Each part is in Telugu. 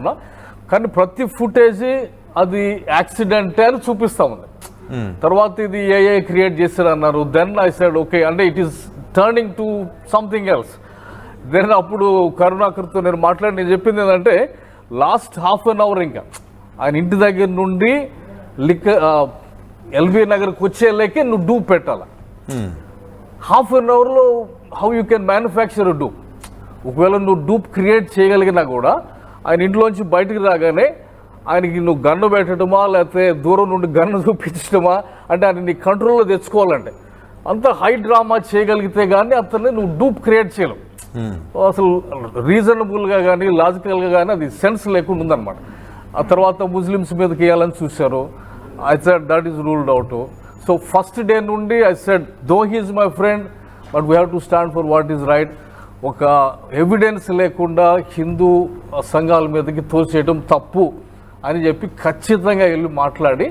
అంటున్నా. కానీ ప్రతి ఫుటేజ్ అది యాక్సిడెంటే అని చూపిస్తా ఉంది. తర్వాత ఇది ఏఐ క్రియేట్ చేశారు అన్నారు. దెన్ ఐ సెడ్ ఓకే, అంటే it is turning to something else. Then అప్పుడు కరుణాకర్తో నేను నేను చెప్పింది ఏంటంటే లాస్ట్ హాఫ్ అన్ అవర్ ఇంకా ఆయన ఇంటి దగ్గర నుండి ఎల్బీ నగర్కి వచ్చేళ్ళకి నువ్వు డూప్ పెట్టాలి. హాఫ్ అన్ అవర్లో how you can manufacture dupe. ఒకవేళ నువ్వు డూప్ క్రియేట్ చేయగలిగినా కూడా ఆయన ఇంట్లోంచి బయటకు రాగానే ఆయనకి నువ్వు గన్ను పెట్టడమా లేకపోతే దూరం నుండి గన్ను చూపించడమా, అంటే ఆయన నీ కంట్రోల్లో తెచ్చుకోవాలంటే అంత హై డ్రామా చేయగలిగితే కానీ అతన్ని నువ్వు డూప్ క్రియేట్ చేయలేవు. అసలు రీజనబుల్గా కానీ లాజికల్గా కానీ అది సెన్స్ లేకుండా ఉందన్నమాట. ఆ తర్వాత ముస్లిమ్స్ మీదకి వేయాలని చూశారు. I said that is ruled out. So first day నుండి I said though he is my friend but we have to stand for what is right. ఒక ఎవిడెన్స్ లేకుండా హిందూ సంఘాల మీదకి తోసేయడం తప్పు అని చెప్పి ఖచ్చితంగా వెళ్ళి మాట్లాడి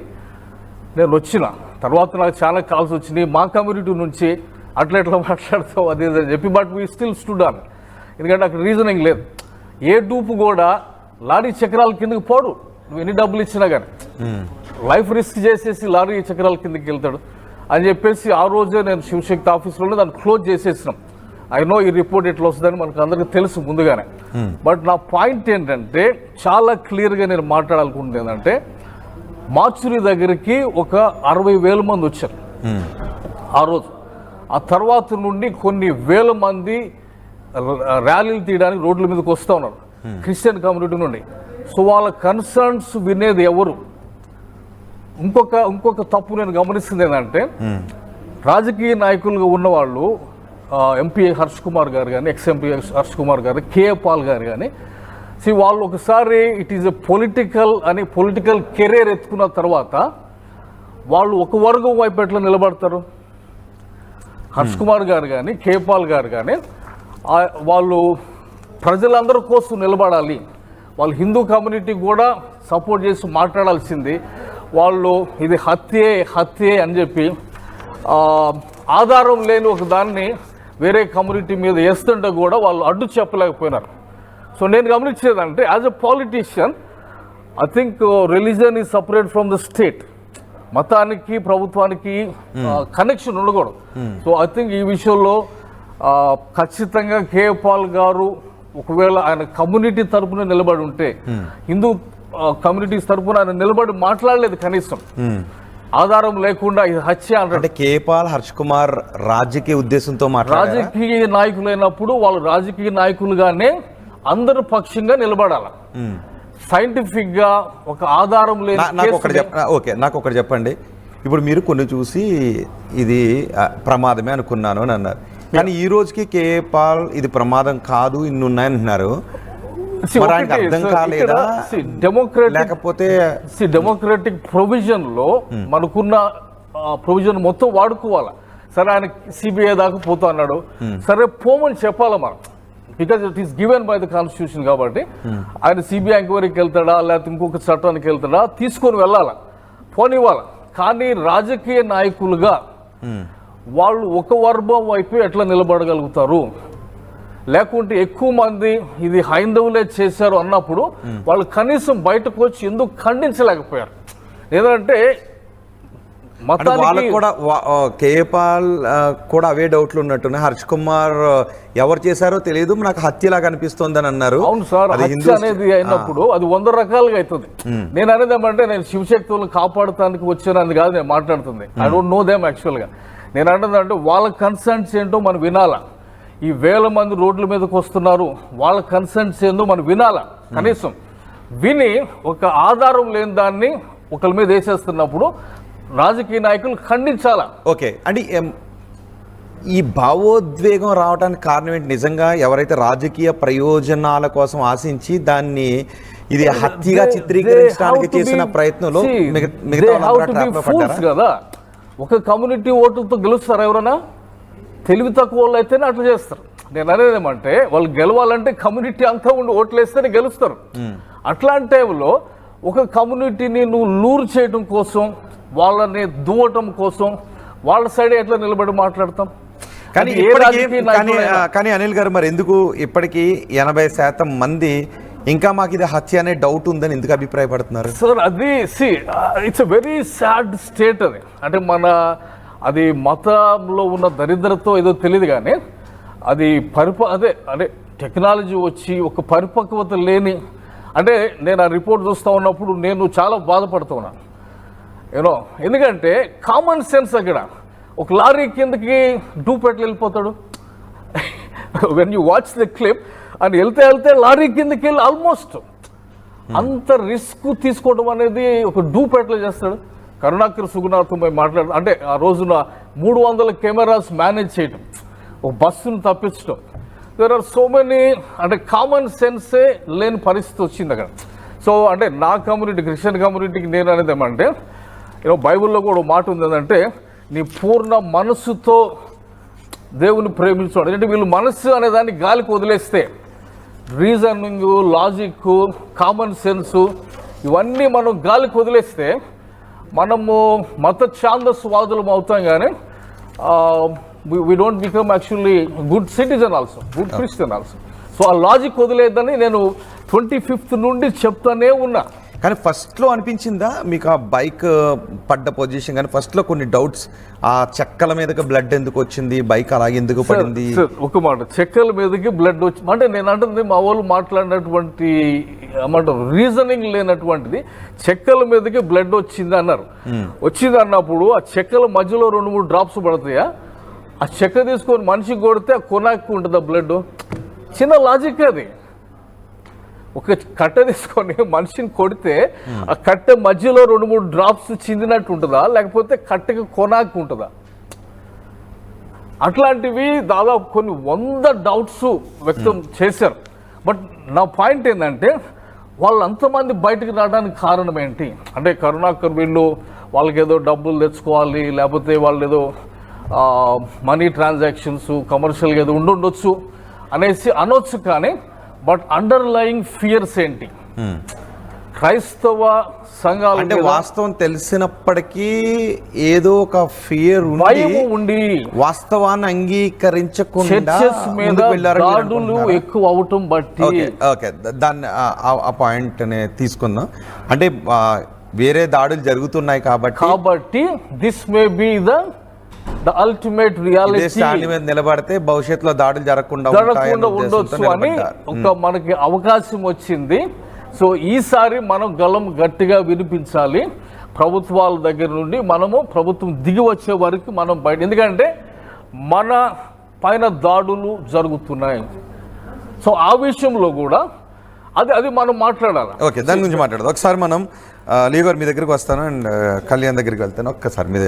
నేను వచ్చిన. తర్వాత నాకు చాలా కాల్స్ వచ్చినాయి మా కమ్యూనిటీ నుంచి, అట్లా ఎట్లా మాట్లాడతావు అది అని చెప్పి. But we still stood on, ఎందుకంటే అక్కడ రీజనింగ్ లేదు. ఏ డూపు కూడా లారీ చక్రాల కిందకి పోడు, నువ్వు ఎన్ని డబ్బులు ఇచ్చినా కానీ. లైఫ్ రిస్క్ చేసేసి లారీ చక్రాల కిందకి వెళ్తాడు అని చెప్పేసి ఆ రోజే నేను శివశక్తి ఆఫీస్లోనే దాన్ని క్లోజ్ చేసేసినాం. ఐ నో ఈ రిపోర్ట్ ఎట్లా వస్తుందని మనకు అందరికీ తెలుసు ముందుగానే. బట్ నా పాయింట్ ఏంటంటే చాలా క్లియర్గా నేను మాట్లాడాలనుకుంటుంది ఏంటంటే మాచురి దగ్గరికి ఒక 60,000 మంది వచ్చారు ఆ రోజు. ఆ తర్వాత నుండి కొన్ని వేల మంది ర్యాలీలు తీయడానికి రోడ్ల మీదకి వస్తూ ఉన్నారు క్రిస్టియన్ కమ్యూనిటీ నుండి. సో వాళ్ళ కన్సర్న్స్ వినేది ఎవరు? ఇంకొక తప్పు నేను గమనిస్తుంది ఏంటంటే రాజకీయ నాయకులుగా ఉన్నవాళ్ళు ఎంపీ హర్ష్ కుమార్ గారు కానీ, ఎక్స్-ఎంపీ హర్ష్ కుమార్ గారు, కేఏ పాల్ గారు కానీ, వాళ్ళు ఒకసారి it is a political career ఎత్తుకున్న తర్వాత వాళ్ళు ఒక వర్గం వైపు ఎట్లా నిలబడతారు? హర్ష్ కుమార్ గారు కానీ, కేఏ పాల్ గారు కానీ వాళ్ళు ప్రజలందరి కోసం నిలబడాలి, వాళ్ళు హిందూ కమ్యూనిటీ కూడా సపోర్ట్ చేసి మాట్లాడాల్సింది. వాళ్ళు ఇది హత్యే అని చెప్పి ఆధారం లేని ఒక దాన్ని వేరే కమ్యూనిటీ మీద వేస్తుంటే కూడా వాళ్ళు అడ్డు చెప్పలేకపోయినారు. సో నేను గమనించేదంటే as a politician I think religion is separate from the state. మతానికి ప్రభుత్వానికి కనెక్షన్ ఉండకూడదు. సో ఐ థింక్ ఈ విషయంలో ఖచ్చితంగా కేఏ పాల్ గారు ఒకవేళ ఆయన కమ్యూనిటీ తరపున నిలబడి ఉంటే, హిందూ కమ్యూనిటీస్ తరపున ఆయన నిలబడి మాట్లాడలేదు కనీసం, ఆధారం లేకుండా ఇది హత్య అంటే. కేఏ పాల్, హర్ష్ కుమార్ రాజకీయ ఉద్దేశంతో రాజకీయ నాయకులైనప్పుడు వాళ్ళు రాజకీయ నాయకులుగానే అందరు పక్షంగా నిలబడాలి. సైంటిఫిక్ గా ఒక ఆధారం లేదు. నాకు ఒకటి చెప్పండి. ఇప్పుడు మీరు కొన్ని చూసి ఇది ప్రమాదమే అనుకున్నాను అని అన్నారు, కానీ ఈ రోజుకి కేఏ పాల్ ఇది ప్రమాదం కాదు ఇన్ని ఉన్నాయంటున్నారు. డెమోక్రటిక్ ప్రొవిజన్ లో మనకున్న ప్రొవిజన్ మొత్తం వాడుకోవాలా. సరే ఆయన సిబిఐ దాకా పోతా అన్నాడు, సరే పోమని చెప్పాలా మనం, because it is given by the constitution. కాబట్టి ఆయన సిబిఐ ఎంక్వైరీకి వెళ్తాడా లేకపోతే ఇంకొక చట్టానికి వెళ్తాడా తీసుకొని వెళ్ళాలా, పోనివ్వాలా. కానీ రాజకీయ నాయకులుగా వాళ్ళు ఒక వర్గం వైపు ఎట్లా నిలబడగలుగుతారు? లేకుంటే ఎక్కువ మంది ఇది హైందవులే చేశారు అన్నప్పుడు వాళ్ళు కనీసం బయటకు వచ్చి ఎందుకు ఖండించలేకపోయారు? ఎందుకంటే వాళ్ళకి కూడా కేఏ పాల్ కూడా అవే డౌట్లు ఉన్నట్టున్నాయి. హర్ష్ కుమార్ ఎవరు చేశారో తెలియదు, నాకు హత్యలాగా అనిపిస్తుంది అని అన్నారు. అవును సార్, హత్య అనేది అయినప్పుడు అది 100 రకాలుగా అవుతుంది. నేను అనేది ఏమంటే నేను శివశక్తులను కాపాడటానికి వచ్చానని కాదు నేను మాట్లాడుతుంది. I don't know them actual గా. నేను అంటే వాళ్ళ కన్సర్న్స్ ఏంటో మనం వినాలా. ఈ వేల మంది రోడ్ల మీదకి వస్తున్నారు, వాళ్ళ కన్సర్న్స్ ఏందో మనం వినాలా. కనీసం విని ఒక ఆధారం లేని దాన్ని ఒకరి మీద వేసేస్తున్నప్పుడు రాజకీయ నాయకులు ఖండించాలా. ఓకే అంటే ఈ భావోద్వేగం రావడానికి కారణం ఏంటి? నిజంగా ఎవరైతే రాజకీయ ప్రయోజనాల కోసం ఆశించి దాన్ని ఇది హత్యగా చిత్రీకరించడానికి చేసిన ప్రయత్నంలో కదా, ఒక కమ్యూనిటీ ఓటుతో గెలుస్తారు ఎవరైనా? తెలివి తక్కువ వాళ్ళు అయితేనే అట్లా చేస్తారు. నేను అనేది ఏమంటే వాళ్ళు గెలవాలంటే కమ్యూనిటీ అంతా ఉండి ఓట్లు వేస్తేనే గెలుస్తారు. అట్లాంటి టైంలో ఒక కమ్యూనిటీని నువ్వు లూర్ చేయడం కోసం, వాళ్ళని దువ్వటం కోసం వాళ్ళ సైడ్ ఎట్లా నిలబడి మాట్లాడతాం? కానీ అనిల్ గారు మరి ఎందుకు ఇప్పటికీ 80% మంది ఇంకా మాకు ఇది హత్య అనే డౌట్ ఉందని ఎందుకు అభిప్రాయపడుతున్నారు? సార్ అది it's a very sad state అది. అంటే అది మతంలో ఉన్న దరిద్రతో ఏదో తెలియదు కానీ అది అదే టెక్నాలజీ వచ్చి ఒక పరిపక్వత లేని, అంటే నేను ఆ రిపోర్ట్ చూస్తూ ఉన్నప్పుడు నేను చాలా బాధపడుతూ ఉన్నాను ఎందుకంటే కామన్ సెన్స్ అక్కడ ఒక లారీ కిందకి డూపెట్లు వెళ్ళిపోతాడు when you watch the clip అని వెళ్తే లారీ కిందకి వెళ్ళి ఆల్మోస్ట్ అంత రిస్క్ తీసుకోవడం అనేది ఒక డూపెట్లు చేస్తాడు. కరుణాకర్ సుగుణాతో మాట్లాడు అంటే ఆ రోజున 300 కెమెరాస్ మేనేజ్ చేయటం, ఒక బస్సును తప్పించడం, దేర్ ఆర్ సో మెనీ, అంటే కామన్ సెన్సే లేని పరిస్థితి వచ్చింది అక్కడ. సో అంటే నా కమ్యూనిటీ, క్రిస్టియన్ కమ్యూనిటీకి నేను అనేది ఏమంటే బైబిల్లో కూడా ఒక మాట ఉంది ఏంటంటే నీ పూర్ణ మనస్సుతో దేవుని ప్రేమించడం. అంటే వీళ్ళు మనస్సు అనే దాన్ని గాలికి వదిలేస్తే రీజనింగ్, లాజిక్, కామన్ సెన్సు ఇవన్నీ మనం గాలికి వదిలేస్తే మనము మత ఛాందస్వాదులం అవుతాం కానీ we don't become actually good citizen also, good Christian also. So ఆ లాజిక్ వదిలేదని నేను 25th నుండి చెప్తానే ఉన్నా. కానీ ఫస్ట్లో అనిపించిందా మీకు ఆ బైక్ పడ్డ పొజిషన్? కానీ ఫస్ట్లో కొన్ని డౌట్స్, ఆ చెక్కల మీదకి బ్లడ్ ఎందుకు వచ్చింది, బైక్ అలాగే ఎందుకు పడింది? ఒక మాట, చెక్కల మీదకి బ్లడ్ వచ్చి అంటే నేను అంటుంది మా వాళ్ళు మాట్లాడినటువంటి ఏమంటారు రీజనింగ్ లేనటువంటిది. చెక్కల మీదకి బ్లడ్ వచ్చింది అన్నారు. వచ్చింది అన్నప్పుడు ఆ చెక్కల మధ్యలో 2-3 డ్రాప్స్ పడతాయా? ఆ చెక్క తీసుకొని మనిషికి కొడితే ఆ కొనాకు ఉంటుందా బ్లడ్? చిన్న లాజిక్ అది. ఒక కట్టె తీసుకొని మనిషిని కొడితే ఆ కట్టె మధ్యలో 2-3 డ్రాప్స్ చిందినట్టు ఉంటుందా, లేకపోతే కట్టెకి కొనాకు ఉంటుందా? అట్లాంటివి దాదాపు కొన్ని 100 డౌట్స్ వ్యక్తం చేశారు. బట్ నా పాయింట్ ఏంటంటే వాళ్ళంతమంది బయటకు రావడానికి కారణం ఏంటి అంటే కరుణాకర్ వీళ్ళు వాళ్ళకి ఏదో డబ్బులు తెచ్చుకోవాలి, లేకపోతే వాళ్ళు ఏదో మనీ ట్రాన్సాక్షన్స్ కమర్షియల్గా ఏదో ఉండొచ్చు అనేసి అనొచ్చు. కానీ బట్ అండర్లయింగ్ ఫియర్స్ ఏంటి? క్రైస్తవ సంఘాలు అంటే వాస్తవం తెలిసినప్పటికీ ఏదో ఒక ఫియర్ ఉండి వాస్తవాన్ని అంగీకరించకుండా దాడులు ఎక్కువ అవటం బట్టి ఓకే దాన్ని ఆ పాయింట్ తీసుకుందాం. అంటే వేరే దాడులు జరుగుతున్నాయి కాబట్టి this may be the ultimate reality. మీద నిలబడితే భవిష్యత్తులో దాడులు జరగకుండా ఉండొచ్చు అని ఒక మనకి అవకాశం వచ్చింది. సో ఈసారి మనం గలం గట్టిగా వినిపించాలి ప్రభుత్వాల దగ్గర నుండి. మనము ప్రభుత్వం దిగి వచ్చే వరకు మనం బయట, ఎందుకంటే మన పైన దాడులు జరుగుతున్నాయి. సో ఆ విషయంలో కూడా అది మనం మాట్లాడాలి. ఓకే, దాని గురించి మాట్లాడదాం. ఒకసారి మనం లీగర్ మీ దగ్గరికి వస్తాను అండ్ కళ్యాణ్ దగ్గరికి వెళ్తాను. ఒక్కసారి మీద